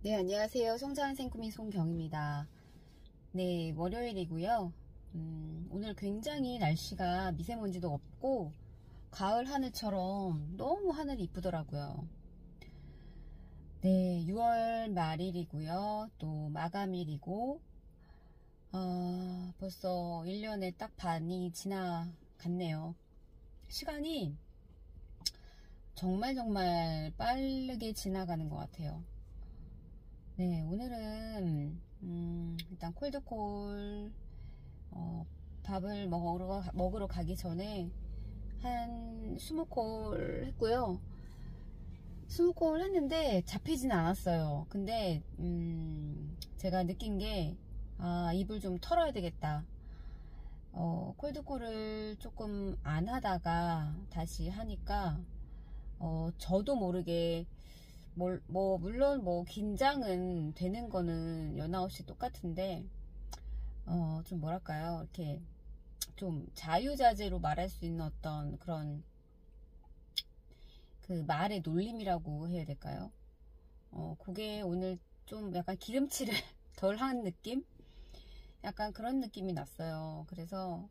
네, 안녕하세요. 성장한 생꾸미 송경입니다. 네, 월요일이고요. 오늘 굉장히 날씨가 미세먼지도 없고 가을 하늘처럼 너무 하늘이 이쁘더라고요. 네, 6월 말일이고요. 또 마감일이고 벌써 1년에 딱 반이 지나갔네요. 시간이 정말 빠르게 지나가는 것 같아요. 네, 오늘은 일단 콜드콜 밥을 먹으러 가기 전에 한 20콜 했고요. 20콜 했는데 잡히진 않았어요. 근데 제가 느낀 게 입을 좀 털어야 되겠다. 콜드콜을 조금 안 하다가 다시 하니까 저도 모르게 물론 긴장은 되는 거는 연하 없이 똑같은데 좀 뭐랄까요, 이렇게 좀 자유자재로 말할 수 있는 어떤 그런 그 말의 놀림이라고 해야 될까요? 그게 오늘 좀 약간 기름칠을 덜 한 느낌? 약간 그런 느낌이 났어요. 그래서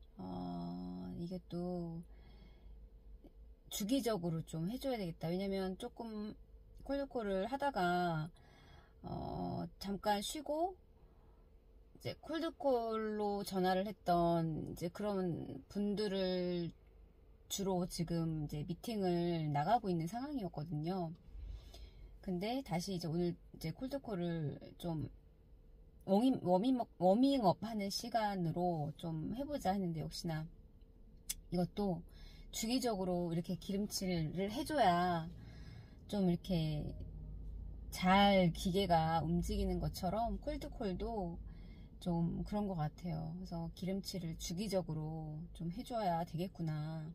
이게 또 주기적으로 좀 해줘야 되겠다. 왜냐면 조금 콜드콜을 하다가 잠깐 쉬고 이제 콜드콜로 전화를 했던 이제 그런 분들을 주로 지금 이제 미팅을 나가고 있는 상황이었거든요. 근데 다시 이제 오늘 이제 콜드콜을 좀 워밍업 하는 시간으로 좀 해보자 했는데, 역시나 이것도 주기적으로 이렇게 기름칠을 해줘야 좀 이렇게 잘 기계가 움직이는 것처럼 콜드콜도 좀 그런 것 같아요. 그래서 기름칠을 주기적으로 좀 해줘야 되겠구나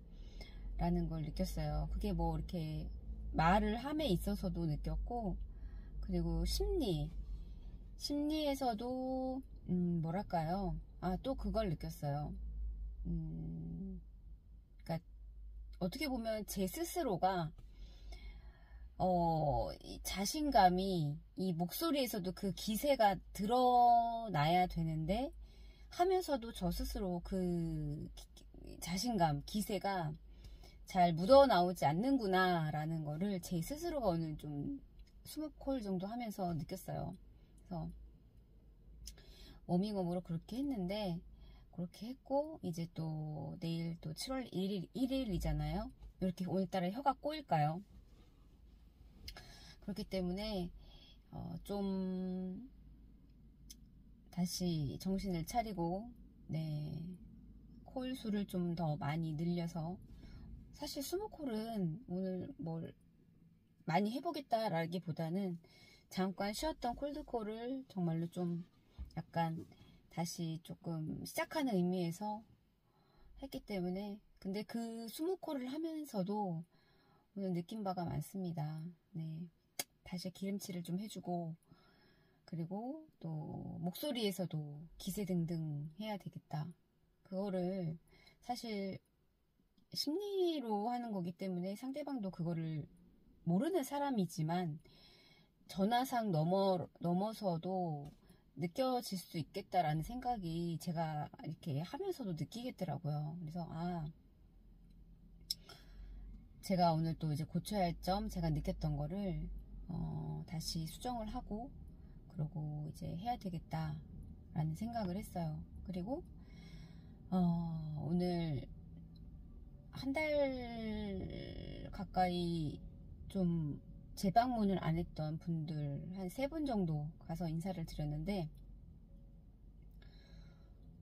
라는 걸 느꼈어요. 그게 뭐 이렇게 말을 함에 있어서도 느꼈고, 그리고 심리에서도 뭐랄까요, 또 그걸 느꼈어요. 그러니까 어떻게 보면 제 스스로가 이 자신감이 이 목소리에서도 그 기세가 드러나야 되는데, 하면서도 저 스스로 그 자신감, 기세가 잘 묻어나오지 않는구나 라는 거를 제 스스로가 오늘 좀 20콜 정도 하면서 느꼈어요. 그래서 워밍업으로 그렇게 했는데, 그렇게 했고 이제 또 내일 또 7월 1일이잖아요. 이렇게 오늘따라 혀가 꼬일까요? 그렇기 때문에 좀 다시 정신을 차리고, 네, 콜 수를 좀 더 많이 늘려서, 사실 20콜은 오늘 뭘 많이 해보겠다라기보다는 잠깐 쉬었던 콜드콜을 정말로 좀 약간 다시 조금 시작하는 의미에서 했기 때문에. 근데 그 20콜을 하면서도 오늘 느낀 바가 많습니다. 네, 다시 기름칠을 좀 해주고, 그리고 또 목소리에서도 기세 등등 해야 되겠다. 그거를 사실 심리로 하는 거기 때문에 상대방도 그거를 모르는 사람이지만 전화상 넘어서도 느껴질 수 있겠다라는 생각이 제가 이렇게 하면서도 느끼겠더라고요. 그래서 제가 오늘 또 이제 고쳐야 할 점, 제가 느꼈던 거를 다시 수정을 하고, 그러고 이제 해야 되겠다라는 생각을 했어요. 그리고 오늘 한 달 가까이 좀 재방문을 안 했던 분들 한 3분 정도 가서 인사를 드렸는데,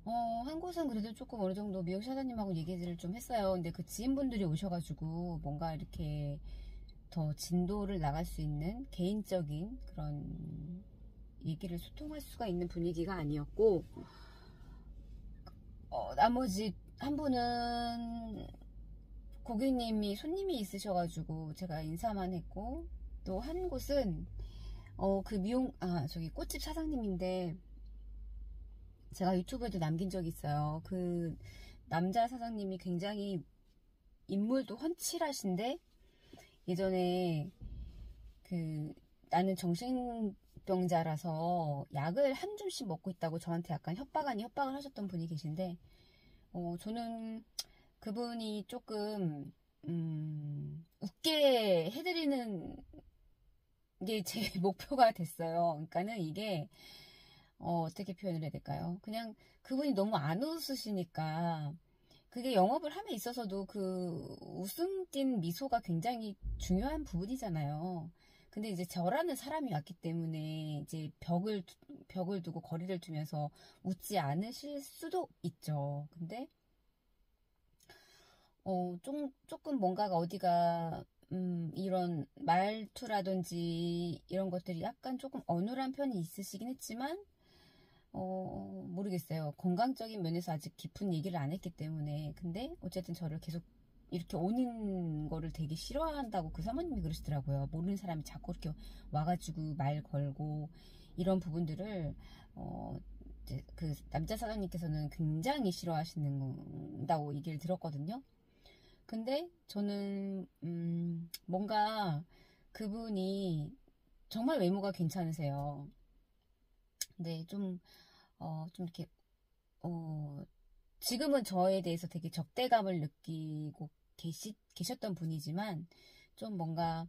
한 곳은 그래도 조금 어느 정도 미역 사장님하고 얘기를 좀 했어요. 근데 그 지인분들이 오셔가지고 뭔가 이렇게 더 진도를 나갈 수 있는 개인적인 그런 얘기를 소통할 수가 있는 분위기가 아니었고, 나머지 한 분은 고객님이 손님이 있으셔가지고 제가 인사만 했고, 또 한 곳은 그 저기 꽃집 사장님인데, 제가 유튜브에도 남긴 적이 있어요. 그 남자 사장님이 굉장히 인물도 훤칠하신데, 예전에 그 나는 당뇨병자라서 약을 한 줌씩 먹고 있다고 저한테 약간 협박 아닌 협박을 하셨던 분이 계신데, 저는 그분이 조금 웃게 해드리는 게 제 목표가 됐어요. 그러니까는 이게 어떻게 표현을 해야 될까요? 그냥 그분이 너무 안 웃으시니까 그게 영업을 함에 있어서도 그 웃음 띤 미소가 굉장히 중요한 부분이잖아요. 근데 이제 저라는 사람이 왔기 때문에 이제 벽을 두고 거리를 두면서 웃지 않으실 수도 있죠. 근데 조금 뭔가가 어디가 이런 말투라든지 이런 것들이 약간 조금 어눌한 편이 있으시긴 했지만 모르겠어요. 건강적인 면에서 아직 깊은 얘기를 안 했기 때문에. 근데 어쨌든 저를 계속 이렇게 오는 거를 되게 싫어한다고 그 사모님이 그러시더라고요. 모르는 사람이 자꾸 이렇게 와가지고 말 걸고 이런 부분들을 이제 그 남자 사장님께서는 굉장히 싫어하시는다고 얘기를 들었거든요. 근데 저는 뭔가 그분이 정말 외모가 괜찮으세요. 근데 좀 이렇게 지금은 저에 대해서 되게 적대감을 느끼고 계셨던 분이지만 좀 뭔가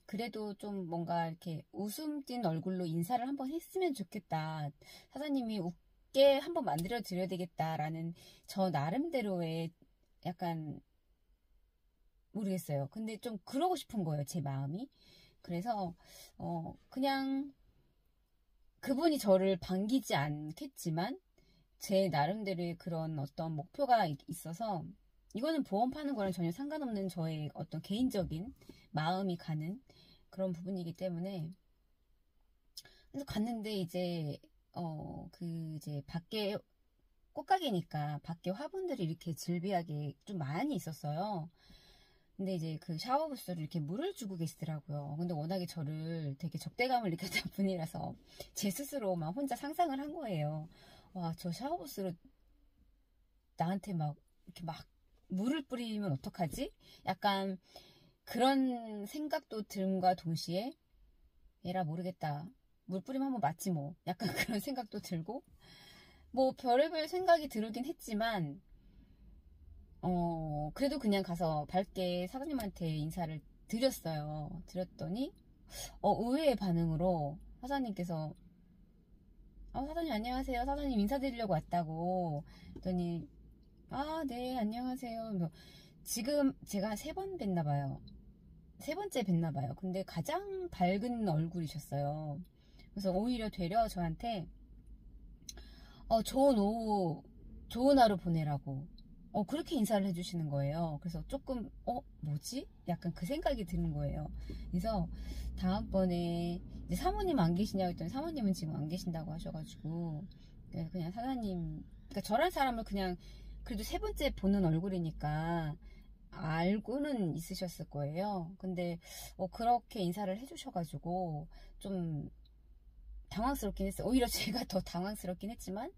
그래도 좀 뭔가 이렇게 웃음 띤 얼굴로 인사를 한번 했으면 좋겠다. 사장님이 웃게 한번 만들어 드려야 되겠다라는 저 나름대로의 약간 모르겠어요. 근데 좀 그러고 싶은 거예요, 제 마음이. 그래서 그냥 그분이 저를 반기지 않겠지만 제 나름대로의 그런 어떤 목표가 있어서 이거는 보험 파는 거랑 전혀 상관없는 저의 어떤 개인적인 마음이 가는 그런 부분이기 때문에 그래서 갔는데 이제 이제 밖에 꽃가게니까 밖에 화분들이 이렇게 질비하게 좀 많이 있었어요. 근데 이제 그 샤워 부스를 이렇게 물을 주고 계시더라고요. 근데 워낙에 저를 되게 적대감을 느꼈던 분이라서 제 스스로 막 혼자 상상을 한 거예요. 와, 저 샤워 부스로 나한테 막 이렇게 막 물을 뿌리면 어떡하지? 약간 그런 생각도 듦과 동시에 에라 모르겠다. 물 뿌리면 한번 맞지 뭐. 약간 그런 생각도 들고 뭐 별의별 생각이 들긴 했지만 그래도 그냥 가서 밝게 사장님한테 인사를 드렸어요. 드렸더니, 의외의 반응으로 사장님께서, 사장님 안녕하세요. 사장님 인사드리려고 왔다고. 했더니, 네, 안녕하세요. 그래서 지금 제가 3번 뵀나봐요. 3번째 뵀나봐요. 근데 가장 밝은 얼굴이셨어요. 그래서 오히려 되려 저한테, 좋은 오후, 좋은 하루 보내라고. 그렇게 인사를 해주시는 거예요. 그래서 조금, 뭐지? 약간 그 생각이 드는 거예요. 그래서 다음번에 이제 사모님 안 계시냐고 했더니 사모님은 지금 안 계신다고 하셔가지고, 그냥 사장님, 그러니까 저란 사람을 그냥 그래도 3번째 보는 얼굴이니까 알고는 있으셨을 거예요. 근데, 그렇게 인사를 해주셔가지고, 좀 당황스럽긴 했어요. 오히려 제가 더 당황스럽긴 했지만,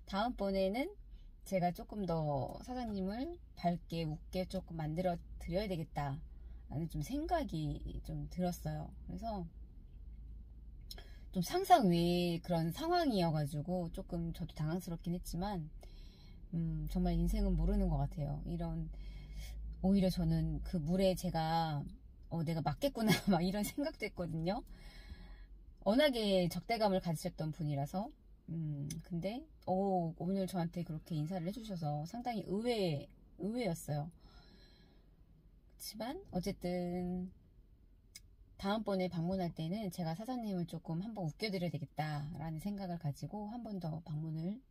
다음번에는 제가 조금 더 사장님을 밝게 웃게 조금 만들어 드려야 되겠다 라는 좀 생각이 좀 들었어요. 그래서 좀 상상 외의 그런 상황이어가지고 조금 저도 당황스럽긴 했지만 정말 인생은 모르는 것 같아요. 오히려 저는 그 물에 제가 내가 맞겠구나 막 이런 생각도 했거든요. 워낙에 적대감을 가지셨던 분이라서 근데 오늘 저한테 그렇게 인사를 해주셔서 상당히 의외였어요. 그렇지만 어쨌든 다음번에 방문할 때는 제가 사장님을 조금 한번 웃겨드려야 되겠다라는 생각을 가지고 한 번 더 방문을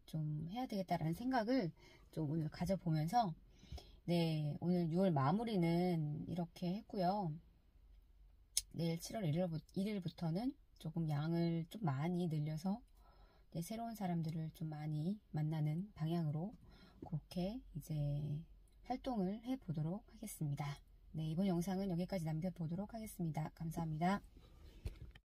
좀 해야 되겠다라는 생각을 좀 오늘 가져보면서 네, 오늘 6월 마무리는 이렇게 했고요. 내일 7월 1일부터는 조금 양을 좀 많이 늘려서 새로운 사람들을 좀 많이 만나는 방향으로 그렇게 이제 활동을 해보도록 하겠습니다. 네, 이번 영상은 여기까지 남겨보도록 하겠습니다. 감사합니다.